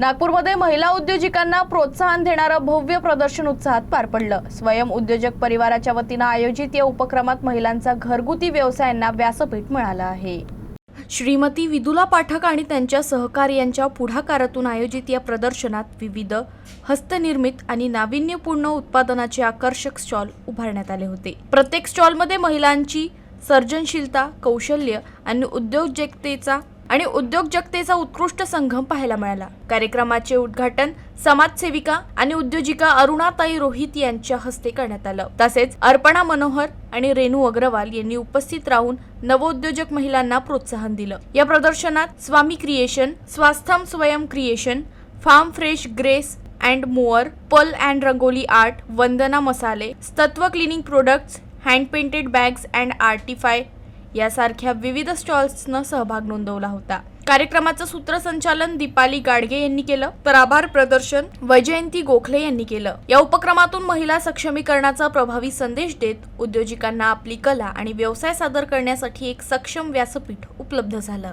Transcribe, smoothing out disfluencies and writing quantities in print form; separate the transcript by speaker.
Speaker 1: नागपूरमध्ये महिला उद्योजिकांना प्रोत्साहन देणारं भव्य प्रदर्शन उत्साहात पार पडलं। स्वयं उद्योजक परिवाराच्या वतीनं आयोजित या उपक्रमात महिलांचा घरगुती व्यवसायांना व्यासपीठ मिळालं आहे। श्रीमती विदुला पाठक आणि त्यांच्या सहकार्यांच्या पुढाकारातून आयोजित या प्रदर्शनात विविध हस्तनिर्मित आणि नाविन्यपूर्ण उत्पादनाचे आकर्षक स्टॉल उभारण्यात आले होते। प्रत्येक स्टॉलमध्ये महिलांची सर्जनशीलता, कौशल्य आणि उद्योजकतेचा उत्कृष्ट संगम पाहायला मिळाला। कार्यक्रमाचे उद्घाटन समाजसेविका आणि उद्योजिका अरुणाताई रोहित यांच्या हस्ते करण्यात आलं। तसेच अर्पणा मनोहर आणि रेणू अग्रवाल यांनी उपस्थित राहून नवोद्योजक महिलांना प्रोत्साहन दिलं। या प्रदर्शनात स्वामी क्रिएशन, स्वास्थम Swayam creation, farm fresh grace and more, पल and rangoli art, Vandana Masale, Tatva cleaning products, hand painted bags and आर्टिफाय यासारख्या विविध स्टॉल्सनं सहभाग नोंदवला होता। कार्यक्रमाचं सूत्रसंचालन दीपाली गाडगे यांनी केलं, तर आभार प्रदर्शन वैजयंती गोखले यांनी केलं। या उपक्रमातून महिला सक्षमीकरणाचा प्रभावी संदेश देत उद्योजिकांना आपली कला आणि व्यवसाय सादर करण्यासाठी एक सक्षम व्यासपीठ उपलब्ध झालं।